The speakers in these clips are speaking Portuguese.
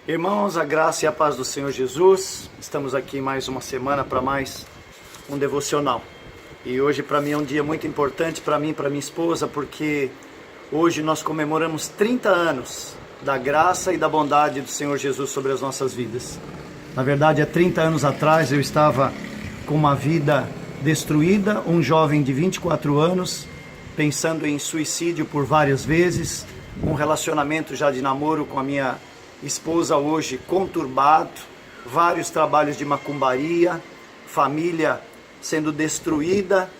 Irmãos, a graça e a paz do Senhor Jesus. Estamos aqui mais uma semana para mais um devocional. E hoje para mim é um dia muito importante para mim e para minha esposa, porque hoje nós comemoramos 30 anos da graça e da bondade do Senhor Jesus sobre as nossas vidas. Na verdade, há 30 anos atrás eu estava com uma vida destruída, um jovem de 24 anos, pensando em suicídio por várias vezes, um relacionamento já de namoro com a minha esposa hoje conturbado, vários trabalhos de macumbaria, família sendo destruída,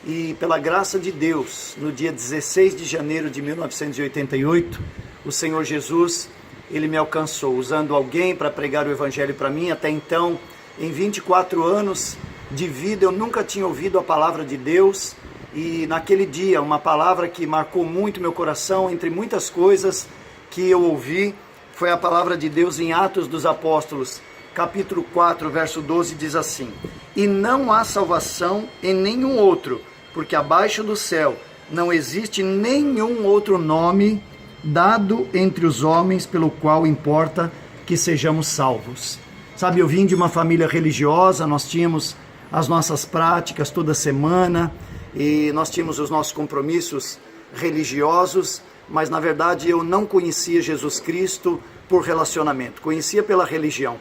e pela graça de Deus, no dia 16 de janeiro de 1988, o Senhor Jesus, Ele me alcançou, usando alguém para pregar o Evangelho para mim. Até então, em 24 anos de vida, eu nunca tinha ouvido a palavra de Deus, e naquele dia, uma palavra que marcou muito meu coração, entre muitas coisas que eu ouvi, foi a palavra de Deus em Atos dos Apóstolos, capítulo 4, verso 12, diz assim: "E não há salvação em nenhum outro, porque abaixo do céu não existe nenhum outro nome dado entre os homens pelo qual importa que sejamos salvos." Sabe, eu vim de uma família religiosa, nós tínhamos as nossas práticas toda semana, e nós tínhamos os nossos compromissos religiosos, mas na verdade eu não conhecia Jesus Cristo por relacionamento, conhecia pela religião.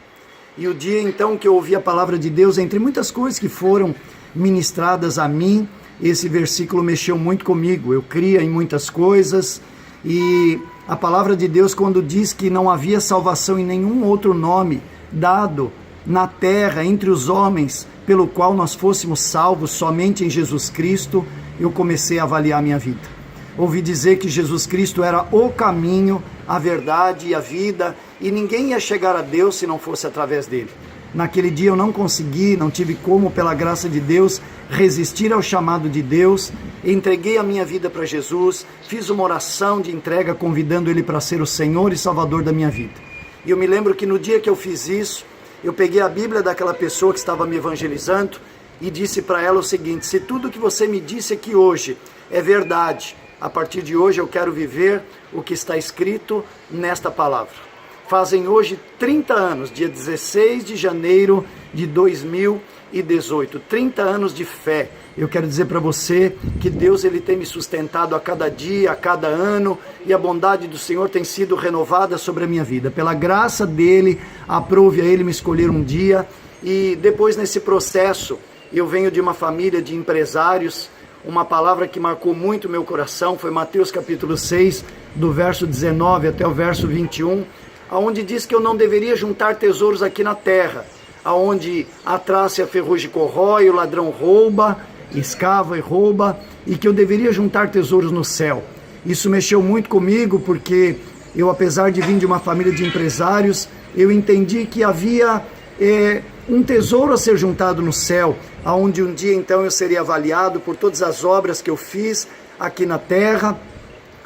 E o dia então que eu ouvi a palavra de Deus, entre muitas coisas que foram ministradas a mim, esse versículo mexeu muito comigo. Eu cria em muitas coisas, e a palavra de Deus, quando diz que não havia salvação em nenhum outro nome dado na terra entre os homens pelo qual nós fôssemos salvos, somente em Jesus Cristo, eu comecei a avaliar a minha vida. Ouvi dizer que Jesus Cristo era o caminho, a verdade e a vida, e ninguém ia chegar a Deus se não fosse através dele. Naquele dia eu não consegui, não tive como, pela graça de Deus, resistir ao chamado de Deus. Entreguei a minha vida para Jesus, fiz uma oração de entrega convidando Ele para ser o Senhor e Salvador da minha vida. E eu me lembro que no dia que eu fiz isso, eu peguei a Bíblia daquela pessoa que estava me evangelizando e disse para ela o seguinte: se tudo que você me disse aqui hoje é verdade, a partir de hoje eu quero viver o que está escrito nesta palavra. Fazem hoje 30 anos, dia 16 de janeiro de 2018, 30 anos de fé. Eu quero dizer para você que Deus, Ele tem me sustentado a cada dia, a cada ano, e a bondade do Senhor tem sido renovada sobre a minha vida. Pela graça dEle, aprove a Ele me escolher um dia, e depois nesse processo, eu venho de uma família de empresários. Uma palavra que marcou muito meu coração foi Mateus capítulo 6, do verso 19 até o verso 21, onde diz que eu não deveria juntar tesouros aqui na terra, onde a traça e a ferrugem corrói, o ladrão rouba, escava e rouba, e que eu deveria juntar tesouros no céu. Isso mexeu muito comigo, porque eu, apesar de vir de uma família de empresários, eu entendi que havia um tesouro a ser juntado no céu, onde um dia então eu seria avaliado por todas as obras que eu fiz aqui na terra,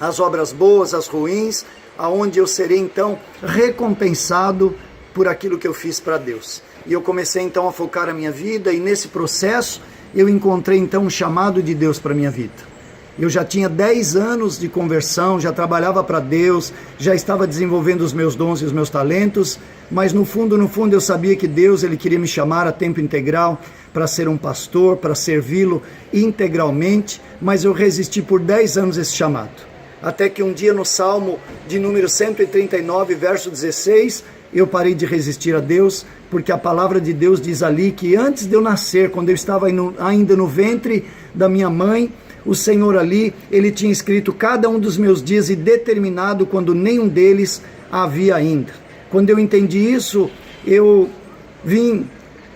as obras boas, as ruins, aonde eu serei então recompensado por aquilo que eu fiz para Deus. E eu comecei então a focar a minha vida, e nesse processo eu encontrei então um chamado de Deus para a minha vida. Eu já tinha 10 anos de conversão, já trabalhava para Deus, já estava desenvolvendo os meus dons e os meus talentos, mas no fundo eu sabia que Deus, Ele queria me chamar a tempo integral para ser um pastor, para servi-lo integralmente, mas eu resisti por 10 anos esse chamado. Até que um dia no Salmo de número 139, verso 16, eu parei de resistir a Deus, porque a palavra de Deus diz ali que antes de eu nascer, quando eu estava ainda no ventre da minha mãe, o Senhor ali, Ele tinha escrito cada um dos meus dias e determinado quando nenhum deles havia ainda. Quando eu entendi isso, eu vim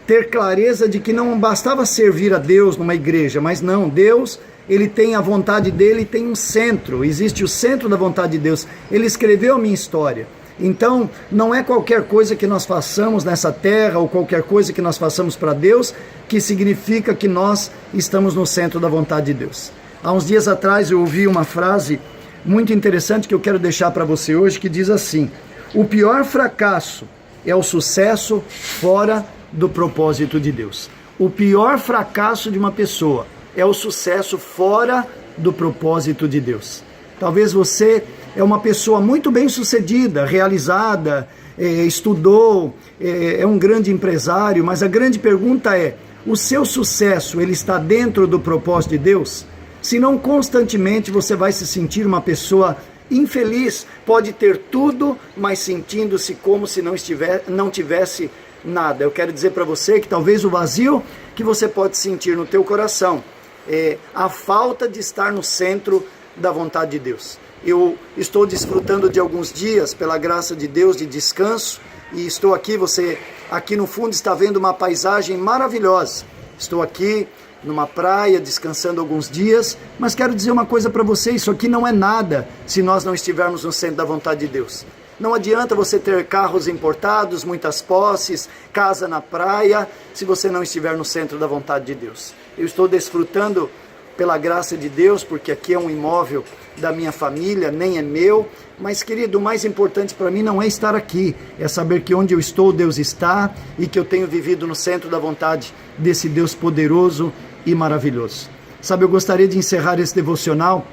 ter clareza de que não bastava servir a Deus numa igreja, mas não, Deus, Ele tem a vontade dEle, tem um centro, existe o centro da vontade de Deus. Ele escreveu a minha história. Então, não é qualquer coisa que nós façamos nessa terra, ou qualquer coisa que nós façamos para Deus, que significa que nós estamos no centro da vontade de Deus. Há uns dias atrás eu ouvi uma frase muito interessante que eu quero deixar para você hoje, que diz assim: o pior fracasso é o sucesso fora do propósito de Deus. O pior fracasso de uma pessoa é o sucesso fora do propósito de Deus. Talvez você é uma pessoa muito bem sucedida, realizada, estudou, é um grande empresário, mas a grande pergunta é, o seu sucesso, ele está dentro do propósito de Deus? Senão, constantemente você vai se sentir uma pessoa infeliz, pode ter tudo, mas sentindo-se como se não tivesse nada. Eu quero dizer para você que talvez o vazio que você pode sentir no teu coração é a falta de estar no centro da vontade de Deus. Eu estou desfrutando de alguns dias, pela graça de Deus, de descanso, e estou aqui, você aqui no fundo está vendo uma paisagem maravilhosa. Estou aqui numa praia, descansando alguns dias, mas quero dizer uma coisa para você, isso aqui não é nada se nós não estivermos no centro da vontade de Deus. Não adianta você ter carros importados, muitas posses, casa na praia, se você não estiver no centro da vontade de Deus. Eu estou desfrutando pela graça de Deus, porque aqui é um imóvel da minha família, nem é meu, mas querido, o mais importante para mim não é estar aqui, é saber que onde eu estou, Deus está, e que eu tenho vivido no centro da vontade desse Deus poderoso e maravilhoso. Sabe, eu gostaria de encerrar esse devocional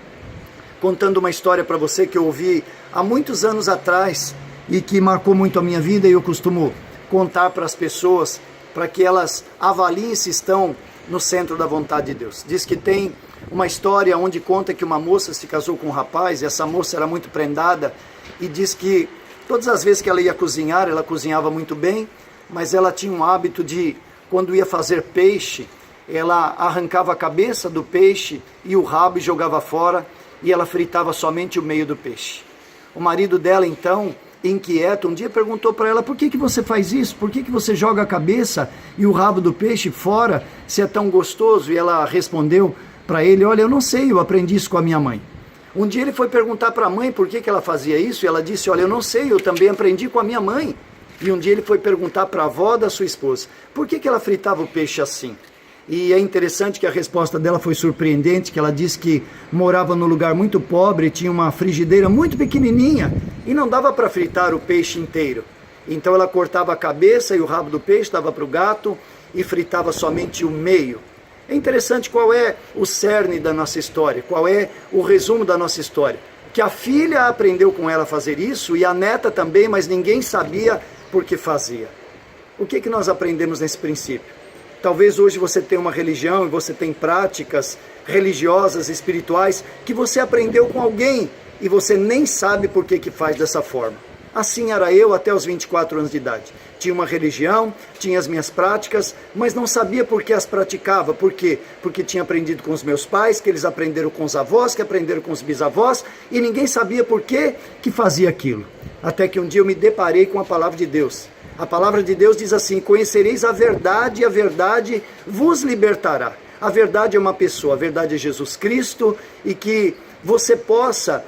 contando uma história para você que eu ouvi há muitos anos atrás e que marcou muito a minha vida, e eu costumo contar para as pessoas para que elas avaliem se estão no centro da vontade de Deus. Diz que tem uma história onde conta que uma moça se casou com um rapaz, e essa moça era muito prendada, e diz que todas as vezes que ela ia cozinhar, ela cozinhava muito bem, mas ela tinha um hábito de, quando ia fazer peixe, ela arrancava a cabeça do peixe e o rabo e jogava fora, e ela fritava somente o meio do peixe. O marido dela, então, inquieto, um dia perguntou para ela: por que você faz isso? Por que você joga a cabeça e o rabo do peixe fora, se é tão gostoso? E ela respondeu para ele: olha, eu não sei, eu aprendi isso com a minha mãe. Um dia ele foi perguntar para a mãe por que ela fazia isso, e ela disse: olha, eu não sei, eu também aprendi com a minha mãe. E um dia ele foi perguntar para a avó da sua esposa: por que ela fritava o peixe assim? E é interessante que a resposta dela foi surpreendente, que ela disse que morava num lugar muito pobre, tinha uma frigideira muito pequenininha e não dava para fritar o peixe inteiro. Então ela cortava a cabeça e o rabo do peixe, dava para o gato e fritava somente o meio. É interessante qual é o cerne da nossa história, qual é o resumo da nossa história. Que a filha aprendeu com ela a fazer isso e a neta também, mas ninguém sabia por que fazia. O que nós aprendemos nesse princípio? Talvez hoje você tenha uma religião e você tem práticas religiosas, espirituais, que você aprendeu com alguém e você nem sabe por que faz dessa forma. Assim era eu até os 24 anos de idade. Tinha uma religião, tinha as minhas práticas, mas não sabia por que as praticava. Por quê? Porque tinha aprendido com os meus pais, que eles aprenderam com os avós, que aprenderam com os bisavós, e ninguém sabia por que fazia aquilo. Até que um dia eu me deparei com a palavra de Deus. A palavra de Deus diz assim: conhecereis a verdade e a verdade vos libertará. A verdade é uma pessoa, a verdade é Jesus Cristo, e que você possa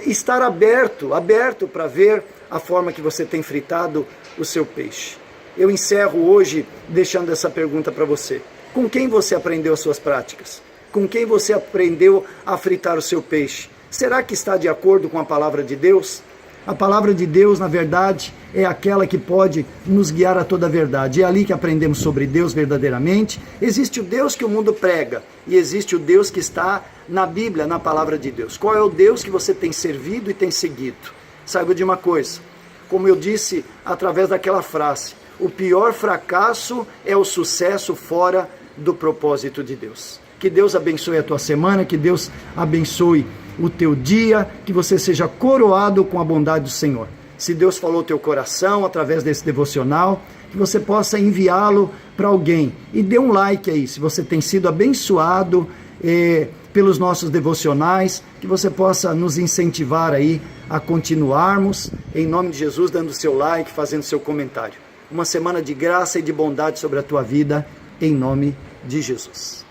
estar aberto para ver a forma que você tem fritado o seu peixe. Eu encerro hoje deixando essa pergunta para você: com quem você aprendeu as suas práticas? Com quem você aprendeu a fritar o seu peixe? Será que está de acordo com a palavra de Deus? A palavra de Deus, na verdade, é aquela que pode nos guiar a toda a verdade. É ali que aprendemos sobre Deus verdadeiramente. Existe o Deus que o mundo prega e existe o Deus que está na Bíblia, na palavra de Deus. Qual é o Deus que você tem servido e tem seguido? Saiba de uma coisa, como eu disse através daquela frase: o pior fracasso é o sucesso fora do propósito de Deus. Que Deus abençoe a tua semana, que Deus abençoe o teu dia, que você seja coroado com a bondade do Senhor. Se Deus falou teu coração através desse devocional, que você possa enviá-lo para alguém. E dê um like aí, se você tem sido abençoado pelos nossos devocionais, que você possa nos incentivar aí a continuarmos, em nome de Jesus, dando seu like, fazendo seu comentário. Uma semana de graça e de bondade sobre a tua vida, em nome de Jesus.